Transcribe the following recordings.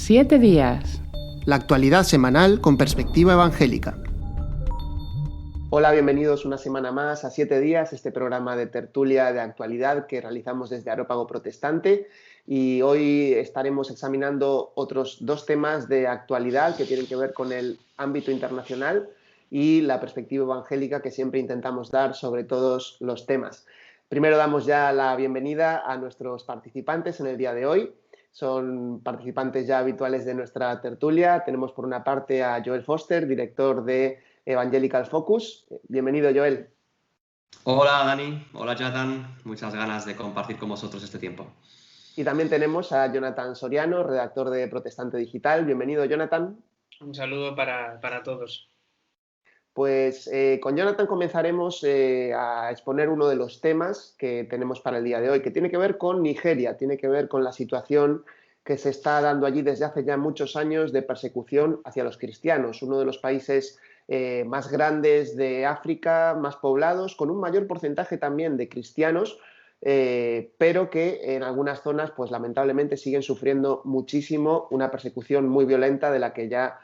7 días. La actualidad semanal con perspectiva evangélica. Hola, bienvenidos una semana más a 7 días, este programa de tertulia de actualidad que realizamos desde Areópago Protestante. Y hoy estaremos examinando otros 2 temas de actualidad que tienen que ver con el ámbito internacional y la perspectiva evangélica que siempre intentamos dar sobre todos los temas. Primero damos ya la bienvenida a nuestros participantes en el día de hoy. Son participantes ya habituales de nuestra tertulia. Tenemos por una parte a Joel Foster, director de Evangelical Focus. Bienvenido, Joel. Hola, Dani. Hola, Jonathan. Muchas ganas de compartir con vosotros este tiempo. Y también tenemos a Jonathan Soriano, redactor de Protestante Digital. Bienvenido, Jonathan. Un saludo para todos. Pues con Jonathan comenzaremos a exponer uno de los temas que tenemos para el día de hoy, que tiene que ver con Nigeria, tiene que ver con la situación que se está dando allí desde hace ya muchos años de persecución hacia los cristianos, uno de los países más grandes de África, más poblados, con un mayor porcentaje también de cristianos, pero que en algunas zonas, pues lamentablemente siguen sufriendo muchísimo una persecución muy violenta de la que ya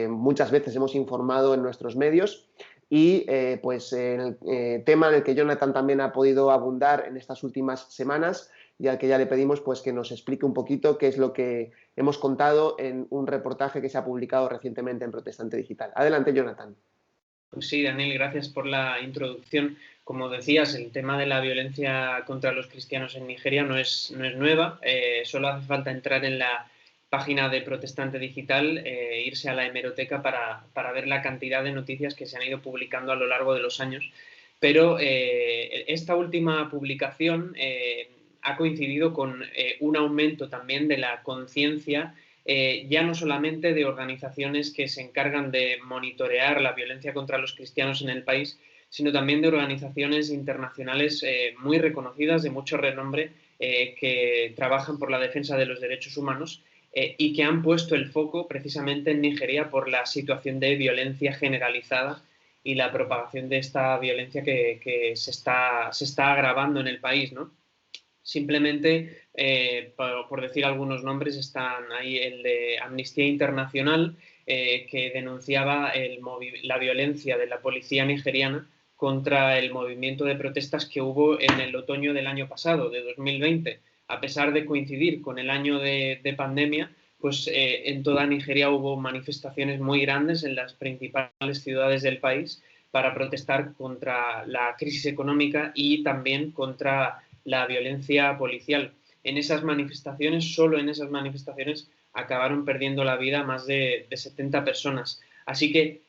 muchas veces hemos informado en nuestros medios y pues en el tema en el que Jonathan también ha podido abundar en estas últimas semanas y al que ya le pedimos pues que nos explique un poquito qué es lo que hemos contado en un reportaje que se ha publicado recientemente en Protestante Digital. Adelante, Jonathan. Pues sí, Daniel, gracias por la introducción. Como decías, el tema de la violencia contra los cristianos en Nigeria no es nueva, solo hace falta entrar en la página de Protestante Digital, irse a la hemeroteca para ver la cantidad de noticias que se han ido publicando a lo largo de los años. Pero esta última publicación ha coincidido con un aumento también de la conciencia, ya no solamente de organizaciones que se encargan de monitorear la violencia contra los cristianos en el país, sino también de organizaciones internacionales muy reconocidas, de mucho renombre, que trabajan por la defensa de los derechos humanos y que han puesto el foco precisamente en Nigeria por la situación de violencia generalizada y la propagación de esta violencia que se está agravando en el país, ¿no? Simplemente, por decir algunos nombres, están ahí el de Amnistía Internacional, que denunciaba la violencia de la policía nigeriana contra el movimiento de protestas que hubo en el otoño del año pasado, de 2020. A pesar de coincidir con el año de pandemia, pues en toda Nigeria hubo manifestaciones muy grandes en las principales ciudades del país para protestar contra la crisis económica y también contra la violencia policial. En esas manifestaciones, solo en esas manifestaciones, acabaron perdiendo la vida más de 70 personas. Así que,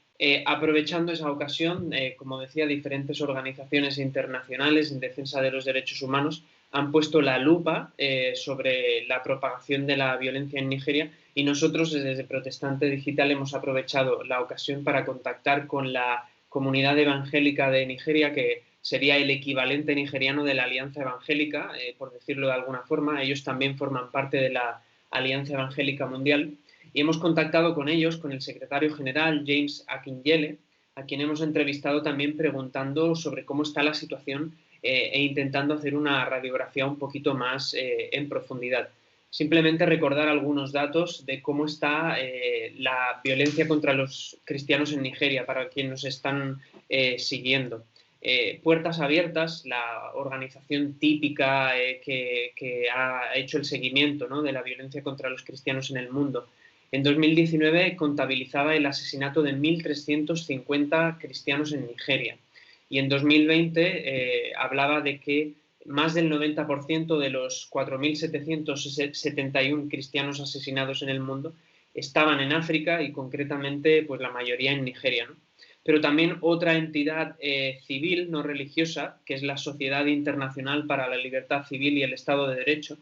aprovechando esa ocasión, como decía, diferentes organizaciones internacionales en defensa de los derechos humanos han puesto la lupa sobre la propagación de la violencia en Nigeria y nosotros desde Protestante Digital hemos aprovechado la ocasión para contactar con la comunidad evangélica de Nigeria, que sería el equivalente nigeriano de la Alianza Evangélica, por decirlo de alguna forma. Ellos también forman parte de la Alianza Evangélica Mundial y hemos contactado con ellos, con el secretario general James Akinyele, a quien hemos entrevistado también preguntando sobre cómo está la situación e intentando hacer una radiografía un poquito más en profundidad. Simplemente recordar algunos datos de cómo está la violencia contra los cristianos en Nigeria, para quienes nos están siguiendo. Puertas Abiertas, la organización típica que ha hecho el seguimiento, ¿no?, de la violencia contra los cristianos en el mundo, en 2019 contabilizaba el asesinato de 1.350 cristianos en Nigeria y en 2020 hablaba de que más del 90% de los 4.771 cristianos asesinados en el mundo estaban en África y concretamente pues la mayoría en Nigeria, ¿no? Pero también otra entidad civil no religiosa, que es la Sociedad Internacional para la Libertad Civil y el Estado de Derecho,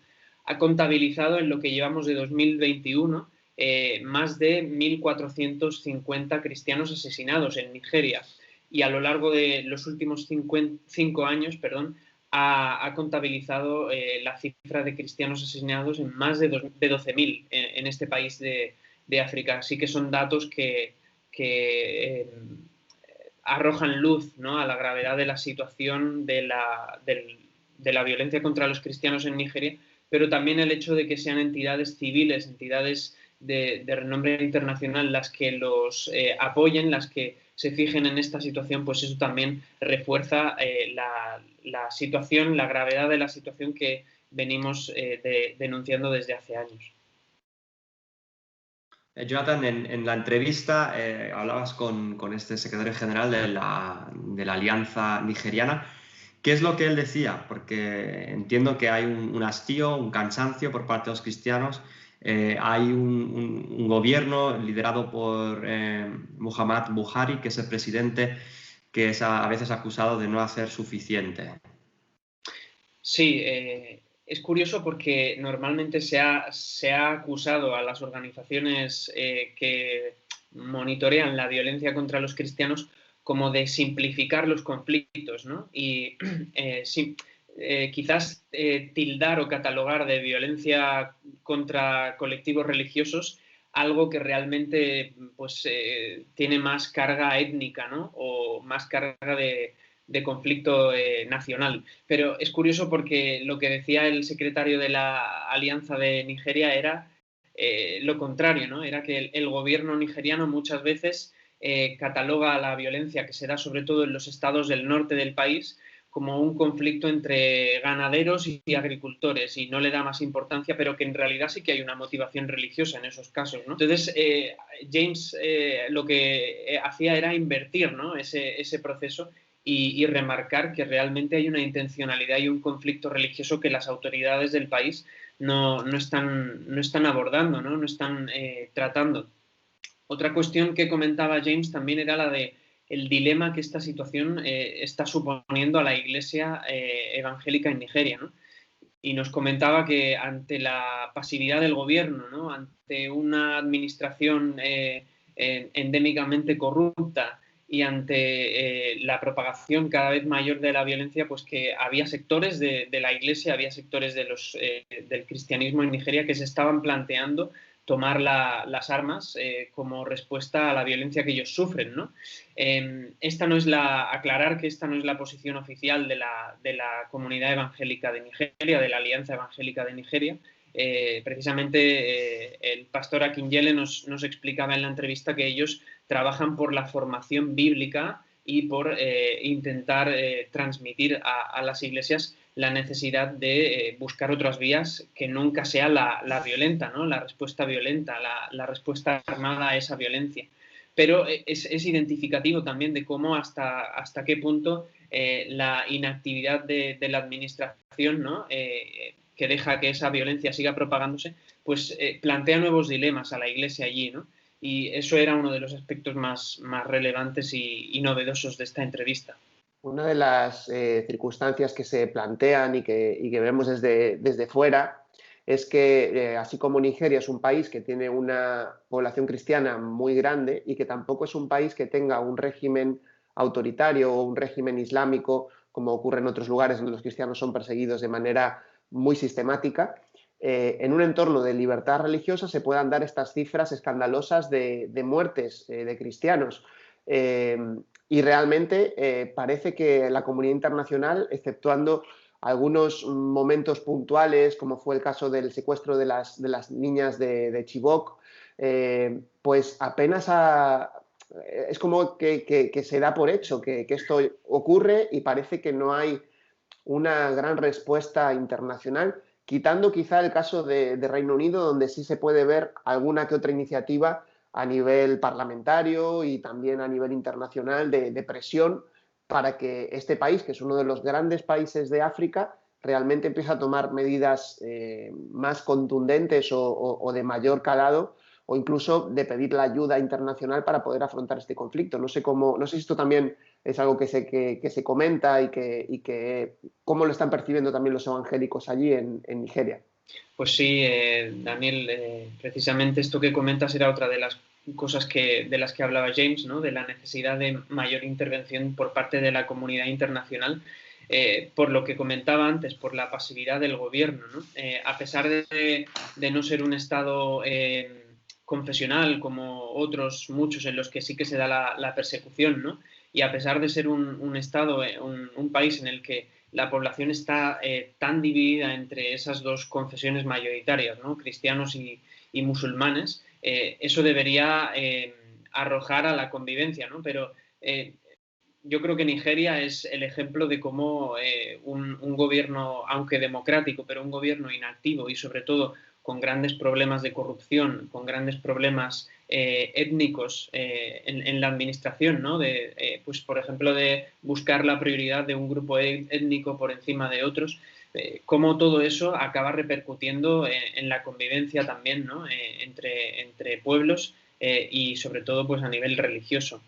ha contabilizado en lo que llevamos de 2021 más de 1.450 cristianos asesinados en Nigeria y a lo largo de los últimos 5 años, ha contabilizado la cifra de cristianos asesinados en más de 12.000 en este país de África. Así que son datos que arrojan luz, ¿no?, a la gravedad de la situación de la violencia contra los cristianos en Nigeria, pero también el hecho de que sean entidades civiles, entidades de renombre internacional las que los apoyen, las que se fijen en esta situación, pues eso también refuerza la situación, la gravedad de la situación que venimos denunciando desde hace años. Jonathan, en la entrevista hablabas con este secretario general de la Alianza Nigeriana. ¿Qué es lo que él decía? Porque entiendo que hay un hastío, un cansancio por parte de los cristianos. Hay un gobierno liderado por Muhammad Buhari, que es el presidente, que es a veces acusado de no hacer suficiente. Sí, es curioso porque normalmente se ha acusado a las organizaciones que monitorean la violencia contra los cristianos como de simplificar los conflictos, ¿no? Y quizás tildar o catalogar de violencia contra colectivos religiosos algo que realmente pues, tiene más carga étnica, ¿no? O más carga de conflicto nacional. Pero es curioso porque lo que decía el secretario de la Alianza de Nigeria era lo contrario, ¿no? Era que el gobierno nigeriano muchas veces cataloga la violencia que se da sobre todo en los estados del norte del país como un conflicto entre ganaderos y agricultores y no le da más importancia, pero que en realidad sí que hay una motivación religiosa en esos casos, ¿no? Entonces, James lo que hacía era invertir, ¿no? ese proceso y remarcar que realmente hay una intencionalidad y un conflicto religioso que las autoridades del país no están abordando, no están tratando. Otra cuestión que comentaba James también era la de el dilema que esta situación está suponiendo a la Iglesia evangélica en Nigeria, ¿no? Y nos comentaba que ante la pasividad del gobierno, ¿no? Ante una administración endémicamente corrupta y ante la propagación cada vez mayor de la violencia, pues que había sectores de la Iglesia, había sectores del cristianismo en Nigeria que se estaban planteando tomar las armas como respuesta a la violencia que ellos sufren, ¿no? Aclarar que esta no es la posición oficial de la comunidad evangélica de Nigeria, de la Alianza Evangélica de Nigeria. Precisamente el pastor Akinyele nos explicaba en la entrevista que ellos trabajan por la formación bíblica y por intentar transmitir a las iglesias la necesidad de buscar otras vías que nunca sea la violenta, ¿no? La respuesta violenta, la respuesta armada a esa violencia. Pero es identificativo también de cómo hasta qué punto la inactividad de la administración, ¿no? Que deja que esa violencia siga propagándose, pues plantea nuevos dilemas a la Iglesia allí, ¿no? Y eso era uno de los aspectos más relevantes y novedosos de esta entrevista. Una de las circunstancias que se plantean y que vemos desde fuera es que, así como Nigeria es un país que tiene una población cristiana muy grande y que tampoco es un país que tenga un régimen autoritario o un régimen islámico, como ocurre en otros lugares donde los cristianos son perseguidos de manera muy sistemática, en un entorno de libertad religiosa se puedan dar estas cifras escandalosas de muertes de cristianos. Y realmente parece que la comunidad internacional, exceptuando algunos momentos puntuales, como fue el caso del secuestro de las niñas de Chibok, pues apenas es como que se da por hecho que esto ocurre y parece que no hay una gran respuesta internacional, quitando quizá el caso de Reino Unido, donde sí se puede ver alguna que otra iniciativa a nivel parlamentario y también a nivel internacional de presión para que este país, que es uno de los grandes países de África, realmente empiece a tomar medidas más contundentes o de mayor calado, o incluso de pedir la ayuda internacional para poder afrontar este conflicto. No sé si esto también es algo que se comenta y que cómo lo están percibiendo también los evangélicos allí en Nigeria. Pues sí, Daniel, precisamente esto que comentas era otra de las cosas de las que hablaba James, ¿no? De la necesidad de mayor intervención por parte de la comunidad internacional, por lo que comentaba antes, por la pasividad del gobierno, ¿no? A pesar de no ser un Estado confesional como otros muchos en los que sí que se da la persecución, ¿no? Y a pesar de ser un Estado, un país en el que la población está tan dividida entre esas dos confesiones mayoritarias, ¿no? Cristianos y musulmanes, eso debería arrojar a la convivencia, ¿no? Pero yo creo que Nigeria es el ejemplo de cómo un gobierno, aunque democrático, pero un gobierno inactivo y sobre todo con grandes problemas de corrupción, con grandes problemas étnicos en la administración, ¿no? Pues, por ejemplo, de buscar la prioridad de un grupo étnico por encima de otros, cómo todo eso acaba repercutiendo en la convivencia también, ¿no? Entre pueblos y sobre todo pues, a nivel religioso.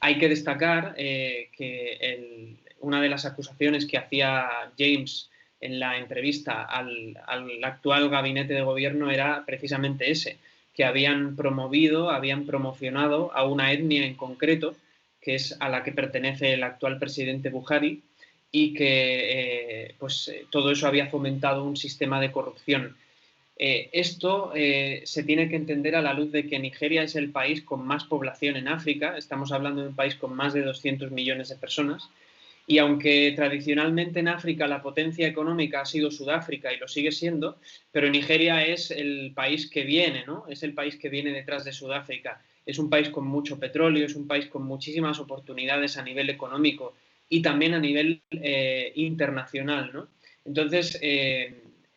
Hay que destacar que una de las acusaciones que hacía James en la entrevista al actual gabinete de gobierno era precisamente ese, que habían promocionado a una etnia en concreto, que es a la que pertenece el actual presidente Buhari, y que todo eso había fomentado un sistema de corrupción. Esto se tiene que entender a la luz de que Nigeria es el país con más población en África. Estamos hablando de un país con más de 200 millones de personas. Y aunque tradicionalmente en África la potencia económica ha sido Sudáfrica y lo sigue siendo, pero Nigeria es el país que viene, ¿no? Es el país que viene detrás de Sudáfrica. Es un país con mucho petróleo, es un país con muchísimas oportunidades a nivel económico y también a nivel internacional, ¿no? Entonces,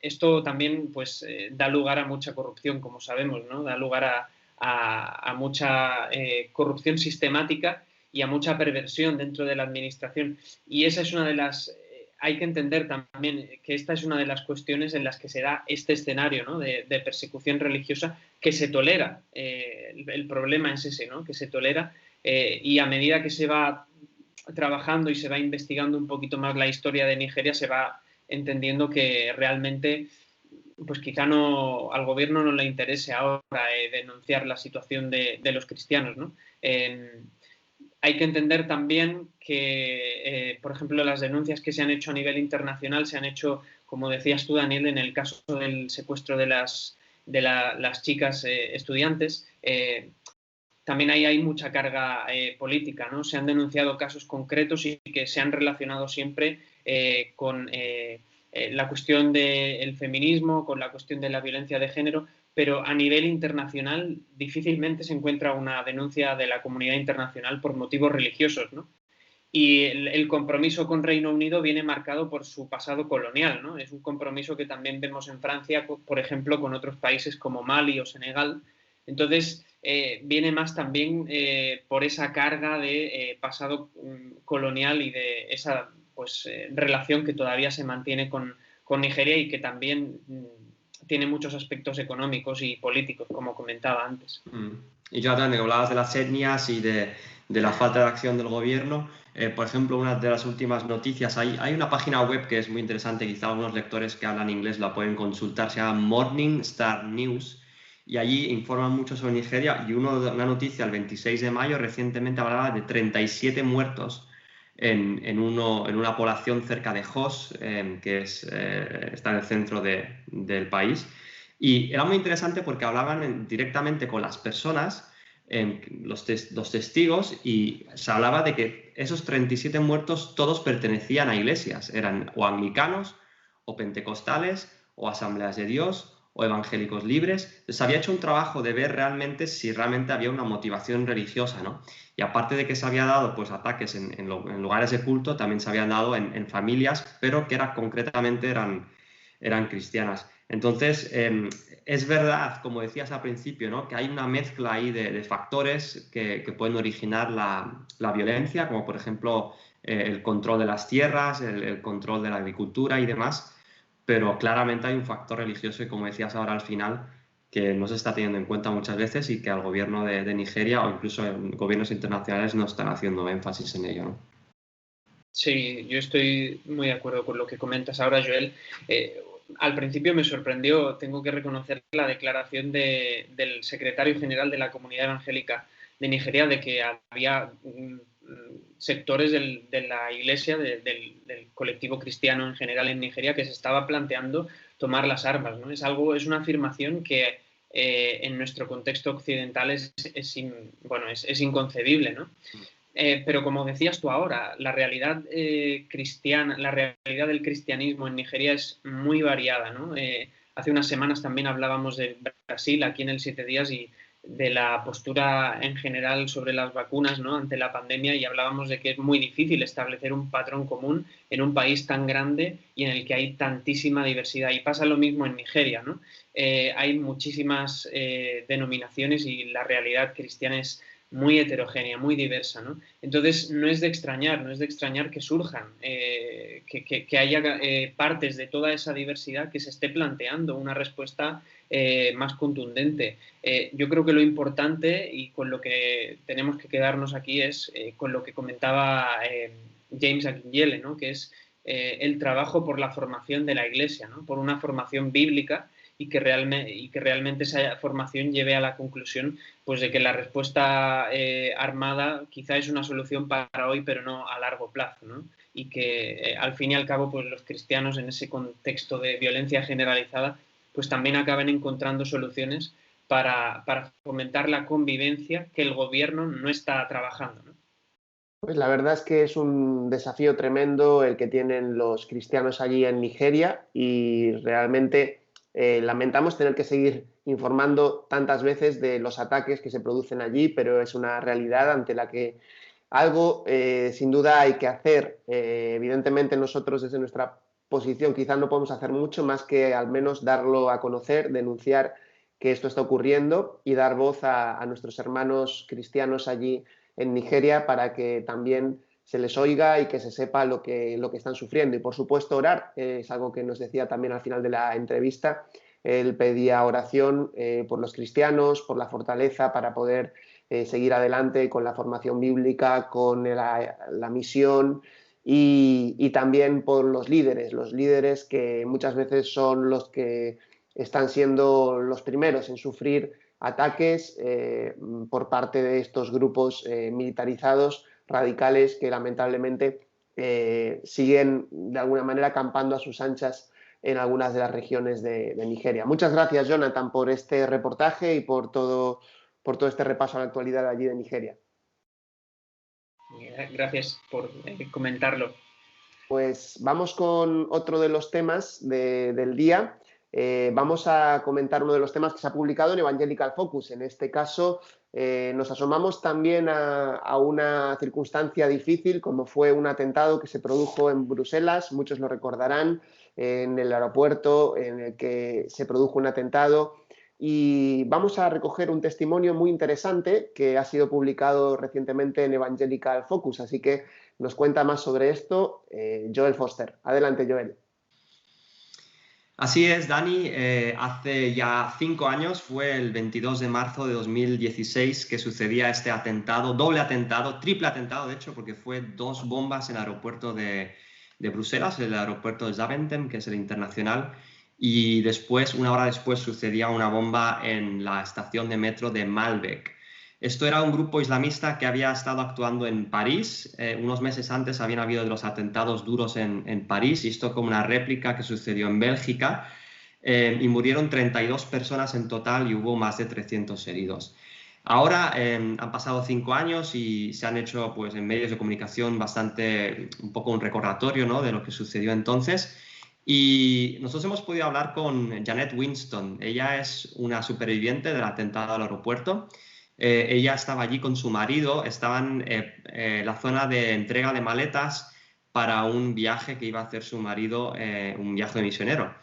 esto también pues, da lugar a mucha corrupción, como sabemos, ¿no? Da lugar a mucha corrupción sistemática y a mucha perversión dentro de la administración. Y esa es una de las... hay que entender también que esta es una de las cuestiones en las que se da este escenario, ¿no? de persecución religiosa que se tolera. El problema es ese, ¿no? Que se tolera y a medida que se va trabajando y se va investigando un poquito más la historia de Nigeria, se va entendiendo que realmente pues quizá no, al gobierno no le interese ahora denunciar la situación de los cristianos, ¿no? Hay que entender también que, por ejemplo, las denuncias que se han hecho a nivel internacional se han hecho, como decías tú, Daniel, en el caso del secuestro de las chicas estudiantes. También ahí hay mucha carga política, ¿no? Se han denunciado casos concretos y que se han relacionado siempre con la cuestión del feminismo, con la cuestión de la violencia de género, pero a nivel internacional difícilmente se encuentra una denuncia de la comunidad internacional por motivos religiosos, ¿no? Y el compromiso con Reino Unido viene marcado por su pasado colonial, ¿no? Es un compromiso que también vemos en Francia, por ejemplo, con otros países como Mali o Senegal. Entonces, viene más también por esa carga de pasado colonial y de esa pues, relación que todavía se mantiene con Nigeria y que también tiene muchos aspectos económicos y políticos, como comentaba antes. Y Jonathan, hablabas de las etnias y de la falta de acción del gobierno. Por ejemplo, una de las últimas noticias, hay una página web que es muy interesante, quizá algunos lectores que hablan inglés la pueden consultar, se llama Morning Star News, y allí informan mucho sobre Nigeria, y una noticia el 26 de mayo recientemente hablaba de 37 muertos en una población cerca de Jos, que está en el centro del país. Y era muy interesante porque hablaban directamente con las personas, los testigos, y se hablaba de que esos 37 muertos todos pertenecían a iglesias, eran o anglicanos, o pentecostales, o asambleas de Dios, o evangélicos libres. Entonces había hecho un trabajo de ver realmente si realmente había una motivación religiosa, ¿no? Y aparte de que se había dado pues, ataques en lugares de culto, también se habían dado en familias, pero que concretamente eran cristianas. Entonces, es verdad, como decías al principio, ¿no? Que hay una mezcla ahí de factores que pueden originar la violencia, como por ejemplo el control de las tierras, el control de la agricultura y demás, pero claramente hay un factor religioso y, como decías ahora al final, que no se está teniendo en cuenta muchas veces y que al gobierno de Nigeria o incluso en gobiernos internacionales no están haciendo énfasis en ello, ¿no? Sí, yo estoy muy de acuerdo con lo que comentas ahora, Joel. Al principio me sorprendió, tengo que reconocer, la declaración del secretario general de la Comunidad Evangélica de Nigeria de que había sectores de la iglesia, del colectivo cristiano en general en Nigeria, que se estaba planteando tomar las armas, ¿no? Es una afirmación que en nuestro contexto occidental es inconcebible, ¿no? Pero como decías tú ahora, la realidad cristiana, la realidad del cristianismo en Nigeria es muy variada, ¿no? Hace unas semanas también hablábamos de Brasil aquí en el 7 días y de la postura en general sobre las vacunas, ¿no?, ante la pandemia, y hablábamos de que es muy difícil establecer un patrón común en un país tan grande y en el que hay tantísima diversidad. Y pasa lo mismo en Nigeria, ¿no? Hay muchísimas denominaciones y la realidad cristiana es muy heterogénea, muy diversa, ¿no? Entonces, no es de extrañar que surjan, que haya partes de toda esa diversidad que se esté planteando una respuesta más contundente. Yo creo que lo importante y con lo que tenemos que quedarnos aquí es con lo que comentaba James Akinjele, ¿no?, que es el trabajo por la formación de la Iglesia, ¿no?, por una formación bíblica y que realmente esa formación lleve a la conclusión, pues, de que la respuesta armada quizá es una solución para hoy, pero no a largo plazo, ¿no? Y que al fin y al cabo, pues, los cristianos en ese contexto de violencia generalizada, pues también acaben encontrando soluciones para fomentar la convivencia que el gobierno no está trabajando, ¿no? Pues la verdad es que es un desafío tremendo el que tienen los cristianos allí en Nigeria y realmente lamentamos tener que seguir informando tantas veces de los ataques que se producen allí, pero es una realidad ante la que algo sin duda hay que hacer. Evidentemente nosotros desde nuestra posición quizás no podemos hacer mucho más que al menos darlo a conocer, denunciar que esto está ocurriendo y dar voz a nuestros hermanos cristianos allí en Nigeria para que también se les oiga y que se sepa lo que están sufriendo. Y por supuesto orar, es algo que nos decía también al final de la entrevista. Él pedía oración por los cristianos, por la fortaleza para poder seguir adelante con la formación bíblica, con la misión y también por los líderes que muchas veces son los que están siendo los primeros en sufrir ataques por parte de estos grupos militarizados, radicales, que lamentablemente siguen de alguna manera acampando a sus anchas en algunas de las regiones de Nigeria. Muchas gracias, Jonathan, por este reportaje y por todo este repaso a la actualidad allí de Nigeria. Gracias por comentarlo. Pues vamos con otro de los temas del día. Vamos a comentar uno de los temas que se ha publicado en Evangelical Focus. En este caso, nos asomamos también a una circunstancia difícil, como fue un atentado que se produjo en Bruselas. Muchos lo recordarán, en el aeropuerto en el que se produjo un atentado. Y vamos a recoger un testimonio muy interesante que ha sido publicado recientemente en Evangelical Focus. Así que nos cuenta más sobre esto Joel Foster. Adelante, Joel. Así es, Dani. Hace ya 5 años, fue el 22 de marzo de 2016 que sucedía este atentado, doble atentado, triple atentado, de hecho, porque fue 2 bombas en el aeropuerto de Bruselas, el aeropuerto de Zaventem, que es el internacional, y después, una hora después, sucedía una bomba en la estación de metro de Malbec. Esto era un grupo islamista que había estado actuando en París. Unos meses antes habían habido los atentados duros en París, y esto como una réplica que sucedió en Bélgica, y murieron 32 personas en total y hubo más de 300 heridos. Ahora han pasado 5 años y se han hecho, pues, en medios de comunicación un poco un recordatorio, ¿no?, de lo que sucedió entonces. Y nosotros hemos podido hablar con Janet Winston. Ella es una superviviente del atentado al aeropuerto. Ella estaba allí con su marido, estaban en la zona de entrega de maletas para un viaje que iba a hacer su marido, un viaje de misionero.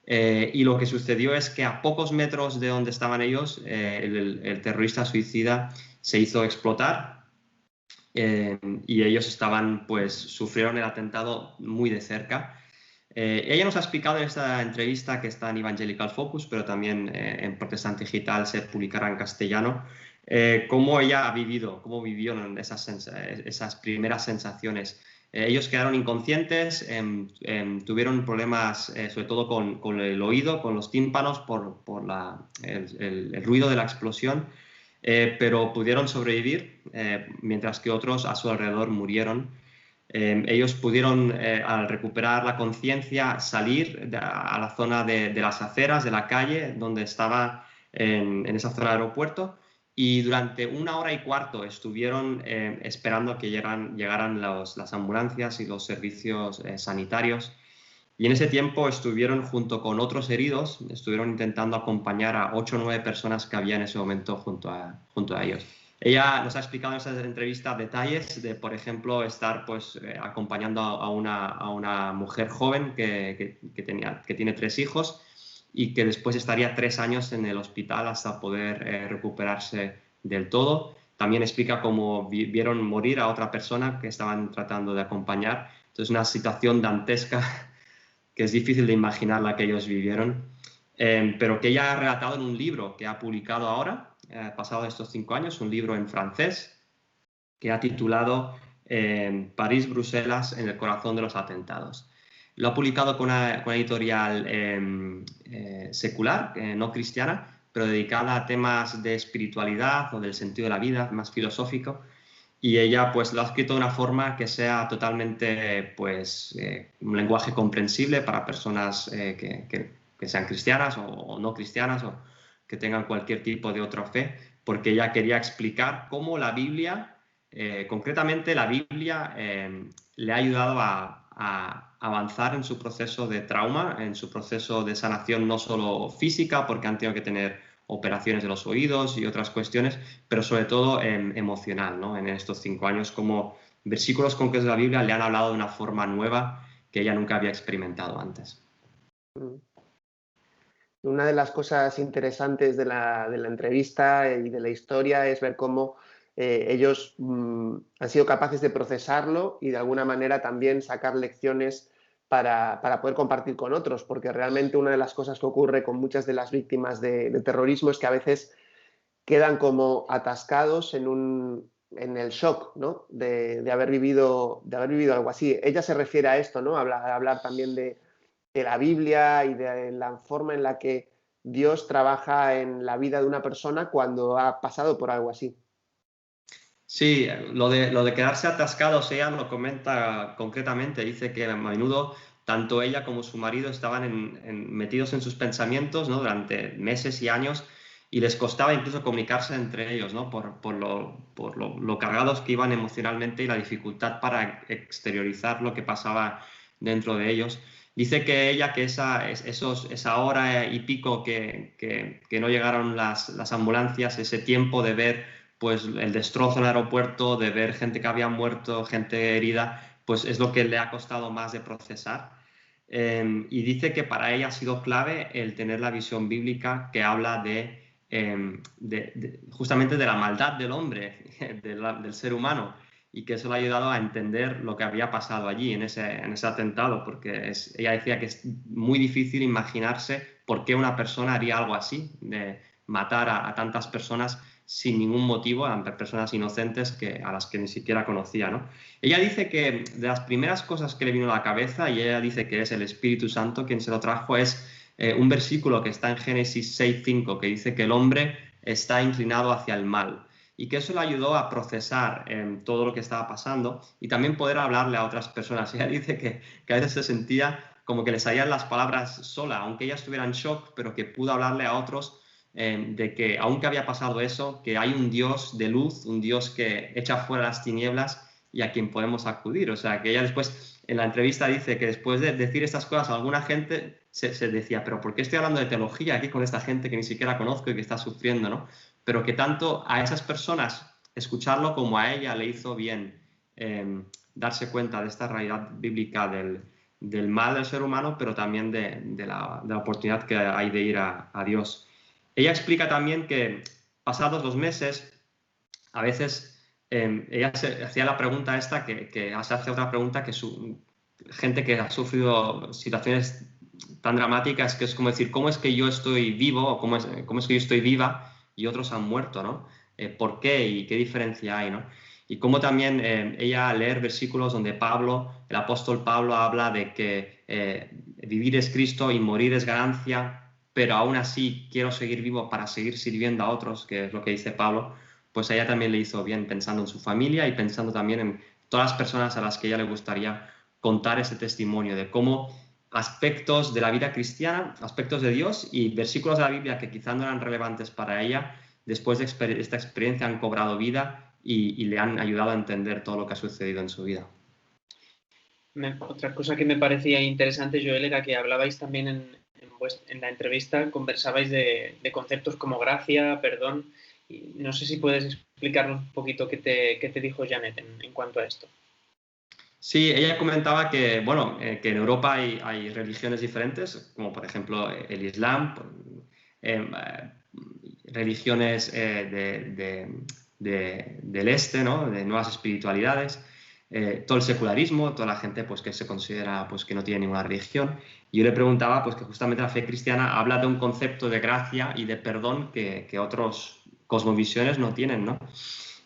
Y lo que sucedió es que a pocos metros de donde estaban ellos, el terrorista suicida se hizo explotar, y ellos sufrieron el atentado muy de cerca. Ella nos ha explicado en esta entrevista, que está en Evangelical Focus, pero también en Protestant Digital se publicará en castellano, cómo ella cómo vivió esas primeras sensaciones. Ellos quedaron inconscientes, tuvieron problemas sobre todo con el oído, con los tímpanos por el ruido de la explosión, pero pudieron sobrevivir, mientras que otros a su alrededor murieron. Ellos pudieron, al recuperar la conciencia, salir a la zona de las aceras de la calle donde estaba, en esa zona del aeropuerto, y durante 1 hora y cuarto estuvieron esperando que llegaran las ambulancias y los servicios sanitarios. Y en ese tiempo estuvieron junto con otros heridos, estuvieron intentando acompañar a 8 o 9 personas que había en ese momento junto a ellos. Ella nos ha explicado en esa entrevista detalles de, por ejemplo, estar pues, acompañando a una mujer joven que tiene 3 hijos y que después estaría 3 años en el hospital hasta poder recuperarse del todo. También explica cómo vieron morir a otra persona que estaban tratando de acompañar. Entonces, una situación dantesca que es difícil de imaginar la que ellos vivieron, pero que ella ha relatado en un libro que ha publicado ahora, pasado estos 5 años, un libro en francés que ha titulado París-Bruselas en el corazón de los atentados. Lo ha publicado con una editorial secular, no cristiana, pero dedicada a temas de espiritualidad o del sentido de la vida, más filosófico. Y ella pues lo ha escrito de una forma que sea totalmente pues un lenguaje comprensible para personas que sean cristianas o no cristianas o que tengan cualquier tipo de otra fe, porque ella quería explicar cómo la Biblia, concretamente la Biblia, le ha ayudado a avanzar en su proceso de trauma, en su proceso de sanación no solo física, porque han tenido que tener operaciones de los oídos y otras cuestiones, pero sobre todo emocional, ¿no? En estos 5 años, como versículos concretos de la Biblia le han hablado de una forma nueva que ella nunca había experimentado antes. Una de las cosas interesantes de la entrevista y de la historia es ver cómo ellos han sido capaces de procesarlo y de alguna manera también sacar lecciones para poder compartir con otros, porque realmente una de las cosas que ocurre con muchas de las víctimas de terrorismo es que a veces quedan como atascados en el shock, ¿no? de haber vivido algo así. Ella se refiere a esto, ¿no? Hablar también de la Biblia y de la forma en la que Dios trabaja en la vida de una persona cuando ha pasado por algo así. Sí, lo de quedarse atascados, ella lo comenta concretamente, dice que a menudo tanto ella como su marido estaban metidos en sus pensamientos, ¿no? Durante meses y años, y les costaba incluso comunicarse entre ellos, ¿no? por lo cargados que iban emocionalmente y la dificultad para exteriorizar lo que pasaba dentro de ellos. Dice que ella, que esa hora y pico que no llegaron las ambulancias, ese tiempo de ver pues el destrozo en el aeropuerto, de ver gente que había muerto, gente herida, pues es lo que le ha costado más de procesar. Y dice que para ella ha sido clave el tener la visión bíblica que habla justamente de la maldad del hombre, del ser humano, y que eso le ha ayudado a entender lo que había pasado allí en ese atentado, porque ella decía que es muy difícil imaginarse por qué una persona haría algo así, de matar a tantas personas sin ningún motivo, a personas inocentes a las que ni siquiera conocía, ¿no? Ella dice que de las primeras cosas que le vino a la cabeza, y ella dice que es el Espíritu Santo quien se lo trajo, es un versículo que está en Génesis 6:5, que dice que el hombre está inclinado hacia el mal, y que eso le ayudó a procesar todo lo que estaba pasando y también poder hablarle a otras personas. Ella dice que a veces se sentía como que le salían las palabras sola, aunque ella estuviera en shock, pero que pudo hablarle a otros de que aunque había pasado eso, que hay un Dios de luz, un Dios que echa fuera las tinieblas y a quien podemos acudir. O sea, que ella después en la entrevista dice que después de decir estas cosas, alguna gente se decía, pero ¿por qué estoy hablando de teología aquí con esta gente que ni siquiera conozco y que está sufriendo, ¿no? Pero que tanto a esas personas escucharlo como a ella le hizo bien darse cuenta de esta realidad bíblica del mal del ser humano, pero también de la oportunidad que hay de ir a Dios. Ella explica también que pasados los meses, a veces ella se hacía la pregunta esta, que se hace otra pregunta, que gente que ha sufrido situaciones tan dramáticas, que es como decir, ¿cómo es que yo estoy vivo o cómo es que yo estoy viva y otros han muerto, ¿no? ¿Por qué y qué diferencia hay, ¿no? Y cómo también ella al leer versículos donde el apóstol Pablo habla de que vivir es Cristo y morir es ganancia, pero aún así quiero seguir vivo para seguir sirviendo a otros, que es lo que dice Pablo, pues a ella también le hizo bien pensando en su familia y pensando también en todas las personas a las que ella le gustaría contar ese testimonio de cómo aspectos de la vida cristiana, aspectos de Dios y versículos de la Biblia que quizás no eran relevantes para ella, después de esta experiencia han cobrado vida y le han ayudado a entender todo lo que ha sucedido en su vida. Otra cosa que me parecía interesante, Joel, era que hablabais también en la entrevista, conversabais de conceptos como gracia, perdón, y no sé si puedes explicarnos un poquito qué te dijo Janet en cuanto a esto. Sí, ella comentaba que, bueno, que en Europa hay religiones diferentes, como por ejemplo el Islam, religiones del este, ¿no? De nuevas espiritualidades, todo el secularismo, toda la gente pues, que se considera pues, que no tiene ninguna religión. Y yo le preguntaba pues, que justamente la fe cristiana habla de un concepto de gracia y de perdón que otros cosmovisiones no tienen, ¿no?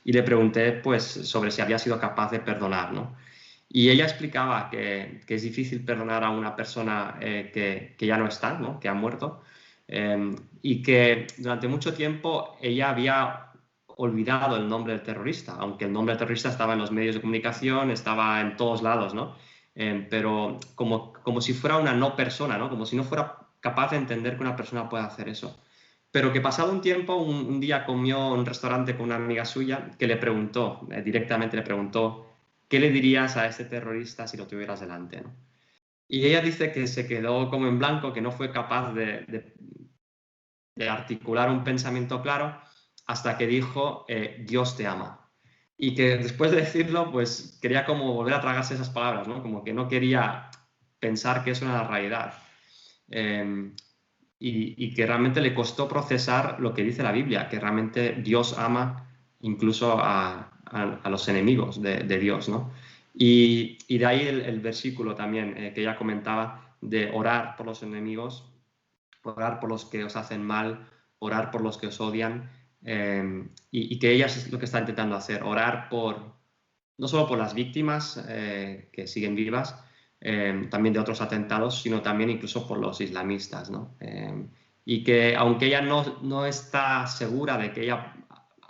Y le pregunté pues, sobre si había sido capaz de perdonar, ¿no? Y ella explicaba que es difícil perdonar a una persona que ya no está, ¿no? Que ha muerto, y que durante mucho tiempo ella había olvidado el nombre del terrorista, aunque el nombre del terrorista estaba en los medios de comunicación, estaba en todos lados, ¿no? Pero como si fuera una no persona, ¿no? Como si no fuera capaz de entender que una persona pueda hacer eso. Pero que pasado un tiempo, un día comió en un restaurante con una amiga suya que le preguntó, directamente le preguntó, ¿qué le dirías a este terrorista si lo tuvieras delante, ¿no? Y ella dice que se quedó como en blanco, que no fue capaz de articular un pensamiento claro hasta que dijo, Dios te ama. Y que después de decirlo, pues quería como volver a tragarse esas palabras, ¿no? Como que no quería pensar que eso era la realidad. Y que realmente le costó procesar lo que dice la Biblia, que realmente Dios ama incluso a los enemigos de Dios, ¿no? Y de ahí el versículo también que ella comentaba de orar por los enemigos, orar por los que os hacen mal, orar por los que os odian, y que ella es lo que está intentando hacer, orar no solo por las víctimas que siguen vivas, también de otros atentados, sino también incluso por los islamistas, ¿no? Y que aunque ella no está segura de que ella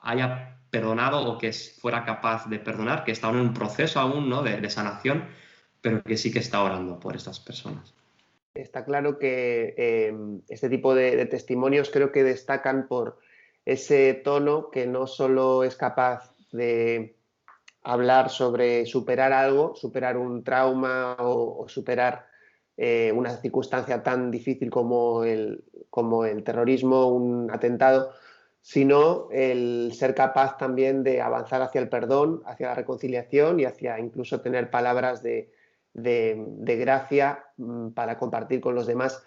haya perdonado o que fuera capaz de perdonar, que está en un proceso aún, ¿no? de sanación, pero que sí que está orando por estas personas. Está claro que este tipo de testimonios creo que destacan por ese tono que no solo es capaz de hablar sobre superar algo, superar un trauma o superar una circunstancia tan difícil como el terrorismo, un atentado, sino el ser capaz también de avanzar hacia el perdón, hacia la reconciliación y hacia incluso tener palabras de gracia para compartir con los demás.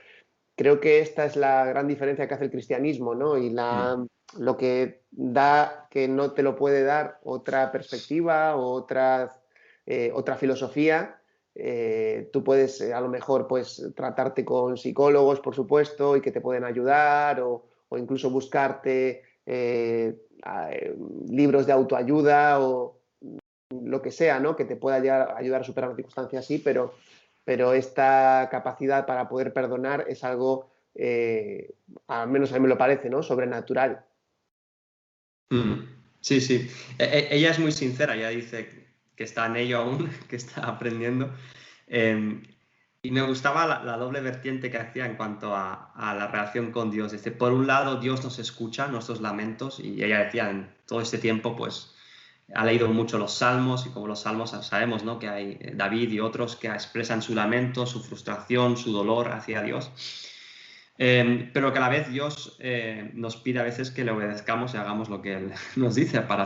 Creo que esta es la gran diferencia que hace el cristianismo, ¿no? Y lo que da que no te lo puede dar otra perspectiva o otra filosofía. Tú puedes a lo mejor pues tratarte con psicólogos, por supuesto, y que te pueden ayudar o incluso buscarte libros de autoayuda o lo que sea, ¿no? Que te pueda ayudar a superar una circunstancia así, pero esta capacidad para poder perdonar es algo, al menos a mí me lo parece, ¿no? Sobrenatural. Sí, sí. Ella es muy sincera, ella dice que está en ello aún, que está aprendiendo. Y me gustaba la doble vertiente que hacía en cuanto a la relación con Dios. Dice, por un lado, Dios nos escucha, nuestros lamentos, y ella decía, en todo este tiempo, pues, ha leído mucho los salmos, y como los salmos sabemos, ¿no? Que hay David y otros que expresan su lamento, su frustración, su dolor hacia Dios. Pero que a la vez Dios nos pide a veces que le obedezcamos y hagamos lo que Él nos dice para